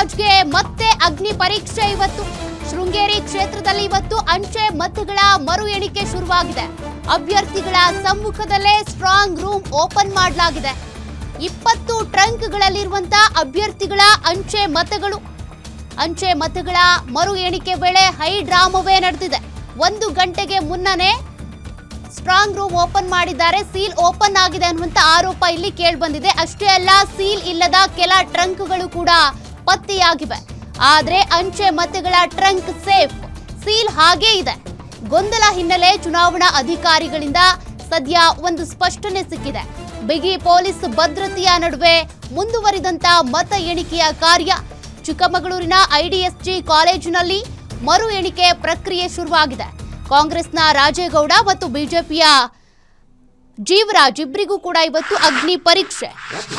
ಜೀವರಾಜ್ಗೆ ಮತ್ತೆ ಅಗ್ನಿ ಪರೀಕ್ಷೆ ಇವತ್ತು. ಶೃಂಗೇರಿ ಕ್ಷೇತ್ರದಲ್ಲಿ ಇವತ್ತು ಅಂಚೆ ಮತಗಳ ಮರು ಎಣಿಕೆ ಶುರುವಾಗಿದೆ. ಅಭ್ಯರ್ಥಿಗಳ ಸಮ್ಮುಖದಲ್ಲೇ ಸ್ಟ್ರಾಂಗ್ ರೂಮ್ ಓಪನ್ ಮಾಡಲಾಗಿದೆ. 20 ಟ್ರಂಕ್ಗಳಲ್ಲಿರುವಂತಹ ಅಭ್ಯರ್ಥಿಗಳ ಅಂಚೆ ಮತಗಳ ಮರು ಎಣಿಕೆ ವೇಳೆ ಹೈ ಡ್ರಾಮವೇ ನಡೆದಿದೆ. 1 ಗಂಟೆಗೆ ಮುನ್ನನೇ ಸ್ಟ್ರಾಂಗ್ ರೂಮ್ ಓಪನ್ ಮಾಡಿದ್ದಾರೆ. ಸೀಲ್ ಓಪನ್ ಆಗಿದೆ ಅನ್ನುವಂತ ಆರೋಪ ಇಲ್ಲಿ ಕೇಳಿ ಬಂದಿದೆ. ಅಷ್ಟೇ ಅಲ್ಲ, ಸೀಲ್ ಇಲ್ಲದ ಕೆಲ ಟ್ರಂಕ್ಗಳು ಕೂಡ ಪತ್ತೆಯಾಗಿವೆ. ಆದ್ರೆ ಅಂಚೆ ಮತಗಳ ಟ್ರಂಕ್ ಸೇಫ್, ಸೀಲ್ ಹಾಗೇ ಇದೆ. ಗೊಂದಲ ಹಿನ್ನೆಲೆ ಚುನಾವಣಾ ಅಧಿಕಾರಿಗಳಿಂದ ಸದ್ಯ ಒಂದು ಸ್ಪಷ್ಟನೆ ಸಿಕ್ಕಿದೆ. ಬಿಗಿ ಪೊಲೀಸ್ ಭದ್ರತೆಯ ನಡುವೆ ಮುಂದುವರಿದಂತ ಮತ ಎಣಿಕೆಯ ಕಾರ್ಯ. ಚಿಕ್ಕಮಗಳೂರಿನ ಐಡಿಎಸ್ಜಿ ಕಾಲೇಜಿನಲ್ಲಿ ಮರು ಎಣಿಕೆ ಪ್ರಕ್ರಿಯೆ ಶುರುವಾಗಿದೆ. ಕಾಂಗ್ರೆಸ್ನ ರಾಜೇಗೌಡ ಮತ್ತು ಬಿಜೆಪಿಯ ಜೀವರಾಜ್ ಇಬ್ಬರಿಗೂ ಕೂಡ ಇವತ್ತು ಅಗ್ನಿ ಪರೀಕ್ಷೆ.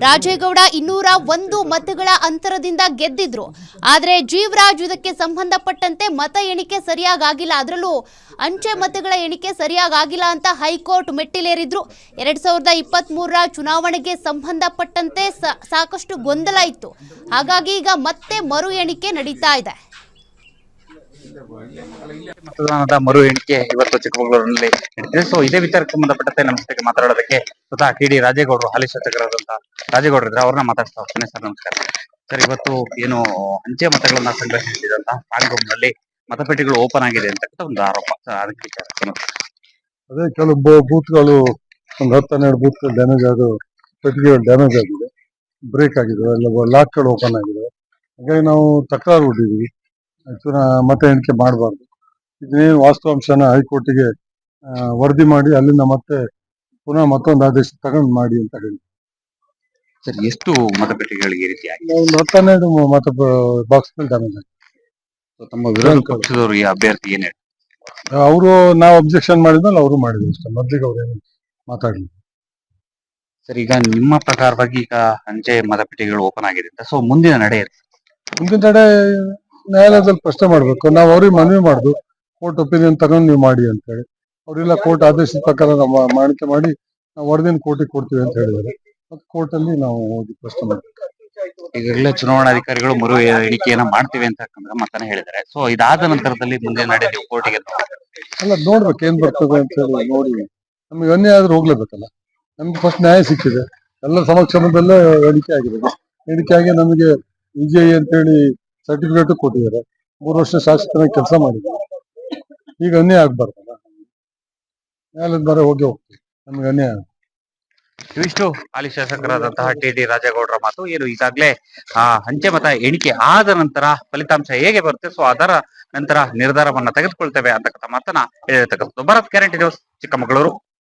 ರಾಜೇಗೌಡ 201 ಮತಗಳ ಅಂತರದಿಂದ ಗೆದ್ದಿದ್ರು. ಆದರೆ ಜೀವರಾಜ್ ಇದಕ್ಕೆ ಸಂಬಂಧಪಟ್ಟಂತೆ ಮತ ಎಣಿಕೆ ಸರಿಯಾಗಿಲ್ಲ, ಅದರಲ್ಲೂ ಅಂಚೆ ಮತಗಳ ಎಣಿಕೆ ಸರಿಯಾಗಿಲ್ಲ ಅಂತ ಹೈಕೋರ್ಟ್ ಮೆಟ್ಟಿಲೇರಿದ್ರು. 2023ರ ಚುನಾವಣೆಗೆ ಸಂಬಂಧಪಟ್ಟಂತೆ ಸಾಕಷ್ಟು ಗೊಂದಲ ಇತ್ತು. ಹಾಗಾಗಿ ಈಗ ಮತ್ತೆ ಮರು ಎಣಿಕೆ ನಡೀತಾ ಇದೆ. ಮತದಾನದ ಮರು ಎಣಿಕೆ ಇವತ್ತು ಚಿಕ್ಕಮಗಳೂರಿನಲ್ಲಿ ನಡೆದಿದೆ. ಸೊ ಇದೇ ವಿಚಾರಕ್ಕೆ ಸಂಬಂಧಪಟ್ಟಂತೆ ನಮ್ಮ ಜೊತೆಗೆ ಮಾತಾಡೋದಕ್ಕೆ ಸ್ವತಃ ಟಿ.ಡಿ. ರಾಜೇಗೌಡರು, ಹಾಲಿ ಶಾಸಕರಾದಂತಹ ರಾಜೇಗೌಡರು ಇದ್ದಾರೆ. ಅವ್ರನ್ನ ಮಾತಾಡ್ತಾ ಹೋಗ್ತೇನೆ. ಸರ್ ನಮಸ್ಕಾರ. ಸರ್, ಇವತ್ತು ಏನು ಅಂಚೆ ಮತಗಳನ್ನ ಸಂಗ್ರಹಿಸಿದಂತಹ ಸ್ಟ್ರಾಂಗ್ ರೂಮ್ ನಲ್ಲಿ ಮತಪೆಟ್ಟಿಗಳು ಓಪನ್ ಆಗಿದೆ ಅಂತ ಒಂದು ಆರೋಪ, ಅದಕ್ಕೆ ವಿಚಾರ ಅದೇ ಕೆಲವು ಬೂತ್ಗಳು ಒಂದು 10-12 ಬೂತ್ಗಳು ಡ್ಯಾಮೇಜ್ ಆದ ಪೆಟ್ಟಿಗೆಗಳು ಡ್ಯಾಮೇಜ್ ಆಗಿದೆ, ಬ್ರೇಕ್ ಆಗಿದೆ, ಎಲ್ಲ ಲಾಕ್ಗಳು ಓಪನ್ ಆಗಿದೆ. ಹಾಗಾಗಿ ನಾವು ತಕರಾರು ಕೊಟ್ಟಿದ್ದೀವಿ, ಮತ ಎಣಿಕೆ ಮಾಡಬಾರ್ದು. ಇದೇನು ವಾಸ್ತವಾಂಶನ ಹೈಕೋರ್ಟಿಗೆ ವರದಿ ಮಾಡಿ ಅಲ್ಲಿಂದ ಮತ್ತೆ ಪುನಃ ಮತ್ತೊಂದು ಆದೇಶ ತಗೊಂಡು ಮಾಡಿ ಅಂತ ಹೇಳಿ. ಸರ್, ಎಷ್ಟು ಮತಪೆಟ್ಟಿಗೆಗಳಿಗೆ ಈ ರೀತಿ ಆಗಿದೆ? ಒಂದು 10-12 ಮತ ಬಾಕ್ಸ್ ಡ್ಯಾಮೇಜ್ ಆಗಿದೆ. ತಮ್ಮ ವಿರೋಧ ಪಕ್ಷದವರು ಈ ಅಭ್ಯರ್ಥಿ ಏನ್ ಹೇಳಿ ಅವರು ನಾವು ಅಬ್ಜೆಕ್ಷನ್ ಮಾಡಿದ್ಮೇಲೆ ಅವರು ಮಾಡಿದ್ರು ಅಷ್ಟೇ, ಮೊದ್ಲಿಗೆ ಅವ್ರೇನು ಮಾತಾಡ್ಲಿ. ಸರ್, ಈಗ ನಿಮ್ಮ ಪ್ರಕಾರವಾಗಿ ಈಗ ಅಂಚೆ ಮತಪೆಟ್ಟಿಗೆಗಳು ಓಪನ್ ಆಗಿದೆ ಅಂತ, ಸೊ ಮುಂದಿನ ನಡೆ ಮುಂದಿನ ತಡೆ ನ್ಯಾಯಾಲಯದಲ್ಲಿ ಪ್ರಶ್ನೆ ಮಾಡ್ಬೇಕು. ನಾವು ಅವ್ರಿಗೆ ಮನವಿ ಮಾಡುದು, ಕೋರ್ಟ್ ಒಪಿನಿಯನ್ ತಗೊಂಡು ನೀವು ಮಾಡಿ ಅಂತ ಹೇಳಿ. ಅವರೆಲ್ಲ ಕೋರ್ಟ್ ಆದೇಶದ ಪ್ರಕಾರ ನಾವು ಮಾಣಿಕೆ ಮಾಡಿ ನಾವು ವರದಿನ ಕೋರ್ಟಿಗೆ ಕೊಡ್ತೀವಿ ಅಂತ ಹೇಳಿದ್ದಾರೆ. ಮತ್ತೆ ಕೋರ್ಟ್ ಅಲ್ಲಿ ನಾವು ಹೋಗಿ ಪ್ರಶ್ನೆ ಮಾಡ್ತೀವಿ. ಈಗಾಗಲೇ ಚುನಾವಣಾಧಿಕಾರಿಗಳು ಮರು ಎಣಿಕೆಯನ್ನ ಮಾಡ್ತೀವಿ ಅಂತ ಮತನೇ ಹೇಳಿದ್ದಾರೆ. ಸೊ ಇದಾದ ನಂತರದಲ್ಲಿ ಮುಂದಿನ ನಡೆ ನೀವು ಕೋರ್ಟಿಗೆ ಅಲ್ಲ ನೋಡ್ಬೇಕು ಏನ್ ಬರ್ತದೆ ಅಂತ ಹೇಳಿ ನೋಡಿ. ನಮ್ಗೆ ಅನ್ಯಾಯ ಆದ್ರೂ ಹೋಗ್ಲೇಬೇಕಲ್ಲ. ನಮ್ಗೆ ಫಸ್ಟ್ ನ್ಯಾಯ ಸಿಕ್ಕಿದೆ, ಎಲ್ಲ ಸಮಕ್ಷಮದಲ್ಲೇ ಎಣಿಕೆ ಆಗಿದೆ. ಎಣಿಕೆ ಆಗಿ ನಮಗೆ ವಿಜಯ್ ಅಂತ ಹೇಳಿ ಸರ್ಟಿಫಿಕೇಟ್ ಕೊಟ್ಟಿದ್ದಾರೆ. 3 ವರ್ಷ ಶಾಸಕರಾಗಿ ಕೆಲಸ ಮಾಡಿದ್ದಾರೆ. ಈಗ ಅನ್ಯಾಯ ಆಗ್ಬಾರ್ದಲ್ಲ, ನ್ಯಾಯಾಲಯದ ಬರ ಹೋಗ್ತೀವಿ, ನಮ್ಗೆ ಅನ್ಯಾಯ. ಇವಿಷ್ಟು ಹಾಲಿ ಶಾಸಕರಾದಂತಹ ಟಿ.ಡಿ. ರಾಜೇಗೌಡರ ಮಾತು. ಏನು ಈಗಾಗಲೇ ಅಂಚೆ ಮತ ಎಣಿಕೆ ಆದ ನಂತರ ಫಲಿತಾಂಶ ಹೇಗೆ ಬರುತ್ತೆ, ಸೊ ಅದರ ನಂತರ ನಿರ್ಧಾರವನ್ನ ತೆಗೆದುಕೊಳ್ತೇವೆ ಅಂತಕ್ಕಂಥ ಮಾತನ್ನ ಹೇಳಿರ್ತಕ್ಕಂಥದ್ದು. Bharat, guarantee news, Chikkamagaluru.